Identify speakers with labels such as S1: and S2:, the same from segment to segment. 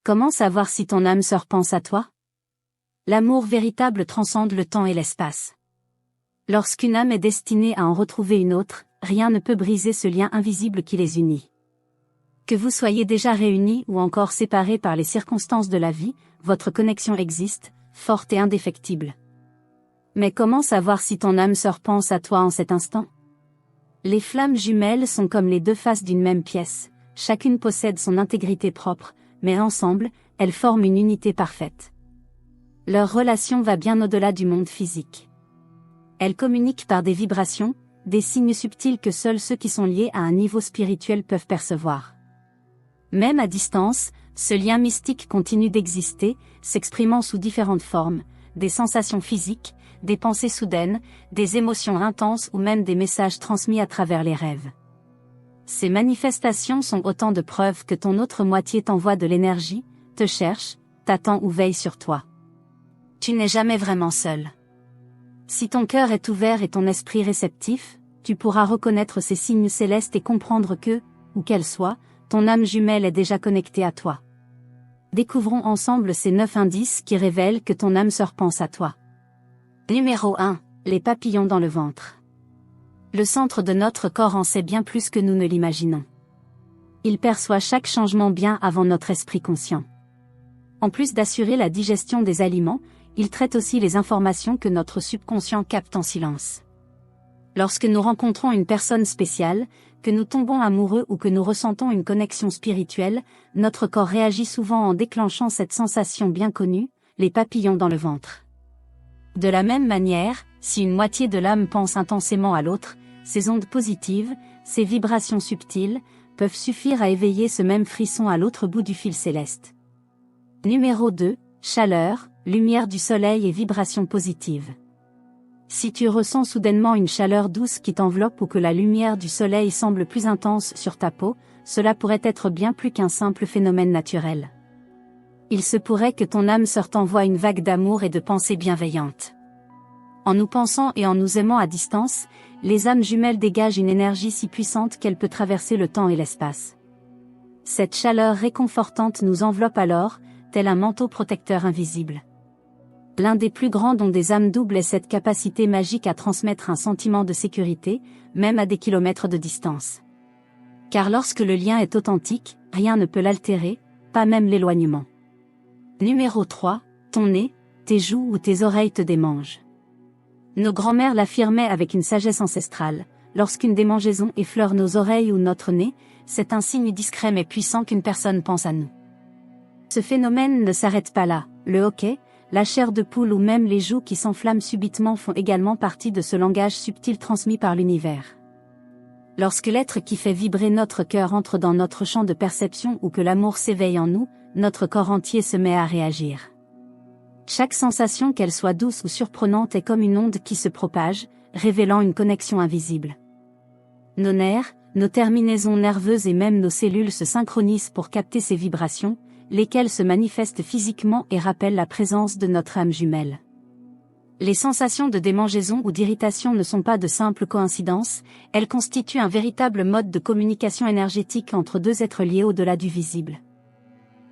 S1: Comment savoir si ton âme sœur pense à toi? L'amour véritable transcende le temps et l'espace. Lorsqu'une âme est destinée à en retrouver une autre, rien ne peut briser ce lien invisible qui les unit. Que vous soyez déjà réunis ou encore séparés par les circonstances de la vie, votre connexion existe, forte et indéfectible. Mais comment savoir si ton âme sœur pense à toi en cet instant? Les flammes jumelles sont comme les deux faces d'une même pièce, chacune possède son intégrité propre, mais ensemble, elles forment une unité parfaite. Leur relation va bien au-delà du monde physique. Elles communiquent par des vibrations, des signes subtils que seuls ceux qui sont liés à un niveau spirituel peuvent percevoir. Même à distance, ce lien mystique continue d'exister, s'exprimant sous différentes formes, des sensations physiques, des pensées soudaines, des émotions intenses ou même des messages transmis à travers les rêves. Ces manifestations sont autant de preuves que ton autre moitié t'envoie de l'énergie, te cherche, t'attend ou veille sur toi. Tu n'es jamais vraiment seul. Si ton cœur est ouvert et ton esprit réceptif, tu pourras reconnaître ces signes célestes et comprendre que, où qu'elle soit, ton âme jumelle est déjà connectée à toi. Découvrons ensemble ces 9 indices qui révèlent que ton âme sœur pense à toi. Numéro 1. Les papillons dans le ventre. Le centre de notre corps en sait bien plus que nous ne l'imaginons. Il perçoit chaque changement bien avant notre esprit conscient. En plus d'assurer la digestion des aliments, il traite aussi les informations que notre subconscient capte en silence. Lorsque nous rencontrons une personne spéciale, que nous tombons amoureux ou que nous ressentons une connexion spirituelle, notre corps réagit souvent en déclenchant cette sensation bien connue, les papillons dans le ventre. De la même manière, si une moitié de l'âme pense intensément à l'autre, ces ondes positives, ces vibrations subtiles, peuvent suffire à éveiller ce même frisson à l'autre bout du fil céleste. Numéro 2. Chaleur, lumière du soleil et vibrations positives. Si tu ressens soudainement une chaleur douce qui t'enveloppe ou que la lumière du soleil semble plus intense sur ta peau, cela pourrait être bien plus qu'un simple phénomène naturel. Il se pourrait que ton âme sœur t'envoie une vague d'amour et de pensées bienveillantes. En nous pensant et en nous aimant à distance, les âmes jumelles dégagent une énergie si puissante qu'elle peut traverser le temps et l'espace. Cette chaleur réconfortante nous enveloppe alors, tel un manteau protecteur invisible. L'un des plus grands dons des âmes doubles est cette capacité magique à transmettre un sentiment de sécurité, même à des kilomètres de distance. Car lorsque le lien est authentique, rien ne peut l'altérer, pas même l'éloignement. Numéro 3. Ton nez, tes joues ou tes oreilles te démangent. Nos grands-mères l'affirmaient avec une sagesse ancestrale, lorsqu'une démangeaison effleure nos oreilles ou notre nez, c'est un signe discret mais puissant qu'une personne pense à nous. Ce phénomène ne s'arrête pas là, le hoquet, la chair de poule ou même les joues qui s'enflamment subitement font également partie de ce langage subtil transmis par l'univers. Lorsque l'être qui fait vibrer notre cœur entre dans notre champ de perception ou que l'amour s'éveille en nous, notre corps entier se met à réagir. Chaque sensation, qu'elle soit douce ou surprenante, est comme une onde qui se propage, révélant une connexion invisible. Nos nerfs, nos terminaisons nerveuses et même nos cellules se synchronisent pour capter ces vibrations, lesquelles se manifestent physiquement et rappellent la présence de notre âme jumelle. Les sensations de démangeaison ou d'irritation ne sont pas de simples coïncidences, elles constituent un véritable mode de communication énergétique entre deux êtres liés au-delà du visible.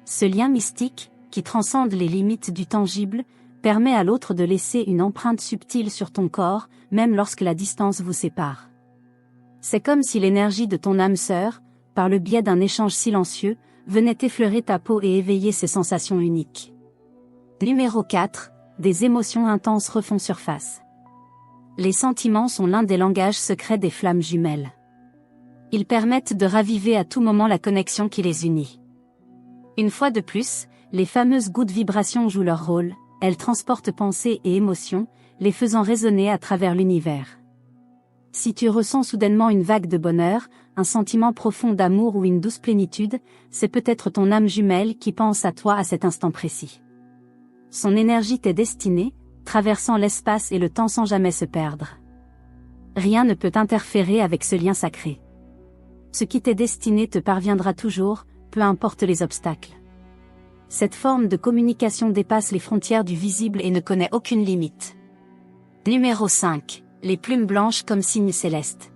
S1: Ce lien mystique, qui transcende les limites du tangible, permet à l'autre de laisser une empreinte subtile sur ton corps, même lorsque la distance vous sépare. C'est comme si l'énergie de ton âme sœur, par le biais d'un échange silencieux, venait effleurer ta peau et éveiller ces sensations uniques. Numéro 4. Des émotions intenses refont surface. Les sentiments sont l'un des langages secrets des flammes jumelles. Ils permettent de raviver à tout moment la connexion qui les unit. Une fois de plus, les fameuses gouttes vibrations jouent leur rôle, elles transportent pensées et émotions, les faisant résonner à travers l'univers. Si tu ressens soudainement une vague de bonheur, un sentiment profond d'amour ou une douce plénitude, c'est peut-être ton âme jumelle qui pense à toi à cet instant précis. Son énergie t'est destinée, traversant l'espace et le temps sans jamais se perdre. Rien ne peut interférer avec ce lien sacré. Ce qui t'est destiné te parviendra toujours, peu importe les obstacles. Cette forme de communication dépasse les frontières du visible et ne connaît aucune limite. Numéro 5. Les plumes blanches comme signe céleste.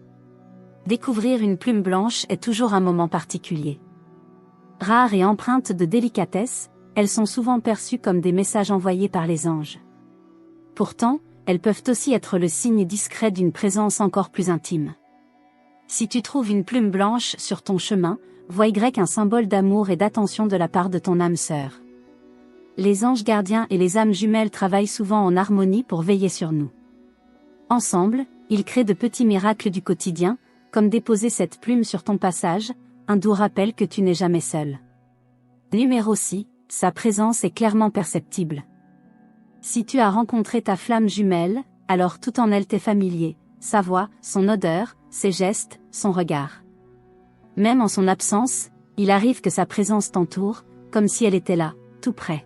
S1: Découvrir une plume blanche est toujours un moment particulier. Rares et empreintes de délicatesse, elles sont souvent perçues comme des messages envoyés par les anges. Pourtant, elles peuvent aussi être le signe discret d'une présence encore plus intime. Si tu trouves une plume blanche sur ton chemin, vois Y un symbole d'amour et d'attention de la part de ton âme sœur. Les anges gardiens et les âmes jumelles travaillent souvent en harmonie pour veiller sur nous. Ensemble, ils créent de petits miracles du quotidien, comme déposer cette plume sur ton passage, un doux rappel que tu n'es jamais seul. Numéro 6, sa présence est clairement perceptible. Si tu as rencontré ta flamme jumelle, alors tout en elle t'est familier, sa voix, son odeur, ses gestes, son regard. Même en son absence, il arrive que sa présence t'entoure, comme si elle était là, tout près.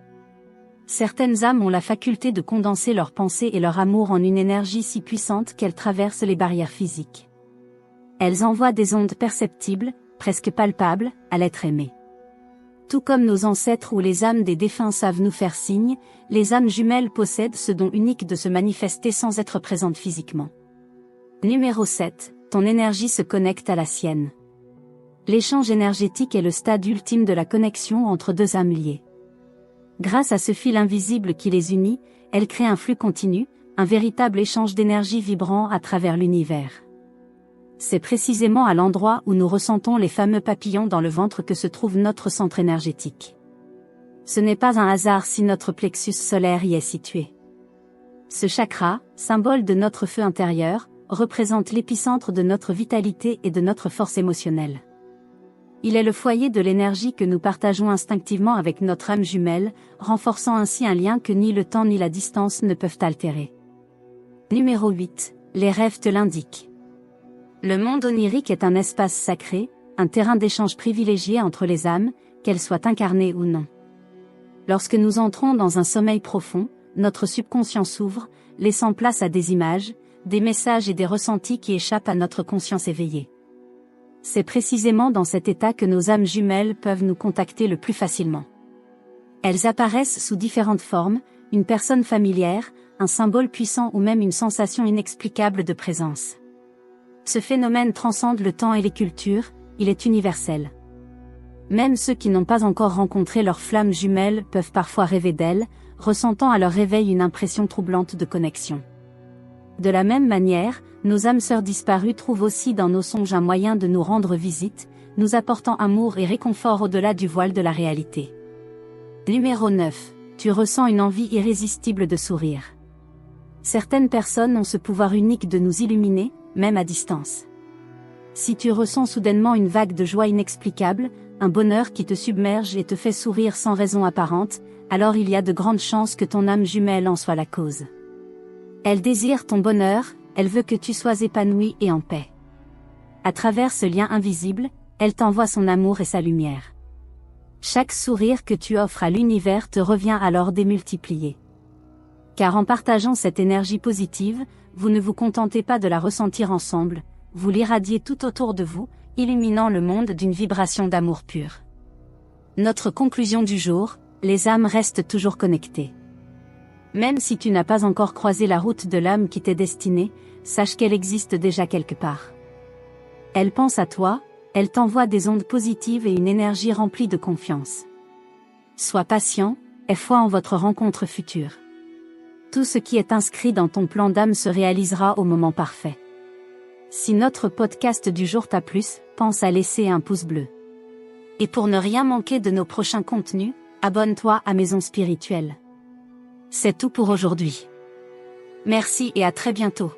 S1: Certaines âmes ont la faculté de condenser leurs pensées et leur amour en une énergie si puissante qu'elle traverse les barrières physiques. Elles envoient des ondes perceptibles, presque palpables, à l'être aimé. Tout comme nos ancêtres ou les âmes des défunts savent nous faire signe, les âmes jumelles possèdent ce don unique de se manifester sans être présentes physiquement. Numéro 7, ton énergie se connecte à la sienne. L'échange énergétique est le stade ultime de la connexion entre deux âmes liées. Grâce à ce fil invisible qui les unit, elles créent un flux continu, un véritable échange d'énergie vibrant à travers l'univers. C'est précisément à l'endroit où nous ressentons les fameux papillons dans le ventre que se trouve notre centre énergétique. Ce n'est pas un hasard si notre plexus solaire y est situé. Ce chakra, symbole de notre feu intérieur, représente l'épicentre de notre vitalité et de notre force émotionnelle. Il est le foyer de l'énergie que nous partageons instinctivement avec notre âme jumelle, renforçant ainsi un lien que ni le temps ni la distance ne peuvent altérer. Numéro 8. Les rêves te l'indiquent. Le monde onirique est un espace sacré, un terrain d'échange privilégié entre les âmes, qu'elles soient incarnées ou non. Lorsque nous entrons dans un sommeil profond, notre subconscient s'ouvre, laissant place à des images, des messages et des ressentis qui échappent à notre conscience éveillée. C'est précisément dans cet état que nos âmes jumelles peuvent nous contacter le plus facilement. Elles apparaissent sous différentes formes, une personne familière, un symbole puissant ou même une sensation inexplicable de présence. Ce phénomène transcende le temps et les cultures, il est universel. Même ceux qui n'ont pas encore rencontré leur flamme jumelle peuvent parfois rêver d'elle, ressentant à leur réveil une impression troublante de connexion. De la même manière, nos âmes sœurs disparues trouvent aussi dans nos songes un moyen de nous rendre visite, nous apportant amour et réconfort au-delà du voile de la réalité. Numéro 9. Tu ressens une envie irrésistible de sourire. Certaines personnes ont ce pouvoir unique de nous illuminer, même à distance. Si tu ressens soudainement une vague de joie inexplicable, un bonheur qui te submerge et te fait sourire sans raison apparente, alors il y a de grandes chances que ton âme jumelle en soit la cause. Elle désire ton bonheur, elle veut que tu sois épanoui et en paix. À travers ce lien invisible, elle t'envoie son amour et sa lumière. Chaque sourire que tu offres à l'univers te revient alors démultiplié. Car en partageant cette énergie positive, vous ne vous contentez pas de la ressentir ensemble, vous l'irradiez tout autour de vous, illuminant le monde d'une vibration d'amour pur. Notre conclusion du jour, les âmes restent toujours connectées. Même si tu n'as pas encore croisé la route de l'âme qui t'est destinée, sache qu'elle existe déjà quelque part. Elle pense à toi, elle t'envoie des ondes positives et une énergie remplie de confiance. Sois patient, aie foi en votre rencontre future. Tout ce qui est inscrit dans ton plan d'âme se réalisera au moment parfait. Si notre podcast du jour t'a plu, pense à laisser un pouce bleu. Et pour ne rien manquer de nos prochains contenus, abonne-toi à Maison Spirituelle. C'est tout pour aujourd'hui. Merci et à très bientôt.